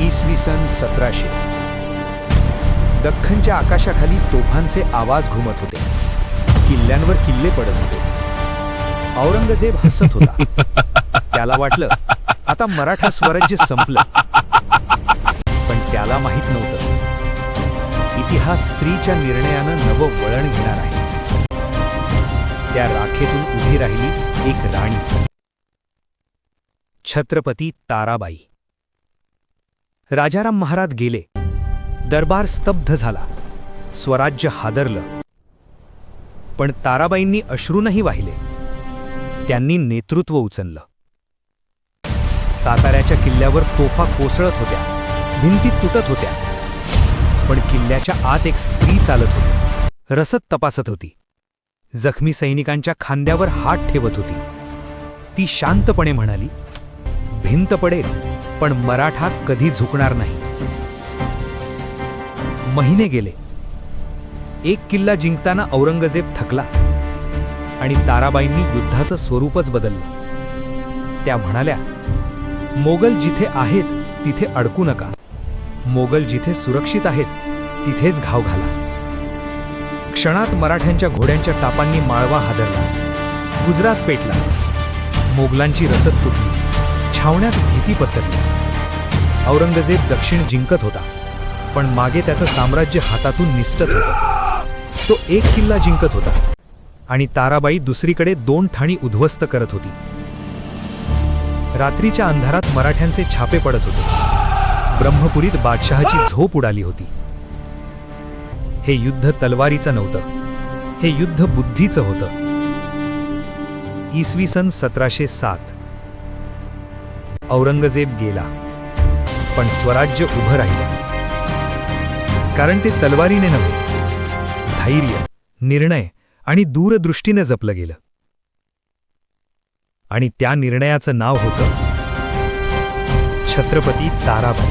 इसवी सन 1700. दख्खनच्या आकाशाखाली तोफांचे आवाज घुमत होते. किल्ल्यांवर किल्ले पडत होते. औरंगजेब हसत होता. त्याला वाटलं आता मराठा स्वराज्य संपलं. पण त्याला माहित नव्हतं इतिहास स्त्रीच्या निर्णयानं नवं वळण घेणार आहे. त्या राखेतून उभी राहिली एक राणी, छत्रपती ताराबाई. राजाराम महाराज गेले. दरबार स्तब्ध झाला. स्वराज्य हादरलं. पण ताराबाईंनी अश्रूनही वाहिले. त्यांनी नेतृत्व उचललं. साताऱ्याच्या किल्ल्यावर तोफा कोसळत होत्या, भिंती तुटत होत्या. पण किल्ल्याच्या आत एक स्त्री चालत होती. रसद तपासत होती. जखमी सैनिकांच्या खांद्यावर हात ठेवत होती. ती शांतपणे म्हणाली, भिंत पडेल पण मराठा कधी झुकणार नाही. महिने गेले. एक किल्ला जिंकताना औरंगजेब थकला आणि ताराबाईंनी युद्धाचं स्वरूपच बदललं. त्या म्हणाल्या, मोगल जिथे आहेत तिथे अडकू नका. मोगल जिथे सुरक्षित आहेत तिथेच घाव घाला. क्षणात मराठ्यांच्या घोड्यांच्या टापांनी माळवा हादरला. गुजरात पेटला. मोगलांची रसद तुटली. छावण्यात भीती पसरली. औरंगजेब दक्षिण जिंकत होता, पण मागे त्याचं साम्राज्य हातातून निसटत होतं. तो एक किल्ला जिंकत होता आणि ताराबाई दुसरीकडे 2 ठाणी उद्ध्वस्त करत होती. रात्रीच्या अंधारात मराठ्यांचे छापे पडत होते. ब्रह्मपुरीत बादशहाची झोप उडाली होती. हे युद्ध तलवारीचं नव्हतं. हे युद्ध बुद्धीचं होतं. इसवी सन 1707. औरंगजेब गेला, पण स्वराज्य उभं राहिलं. कारण ते तलवारीने नव्हे, धैर्य, निर्णय आणि दूरदृष्टीने जपलं गेलं. आणि त्या निर्णयाचं नाव होतं छत्रपती ताराबाई.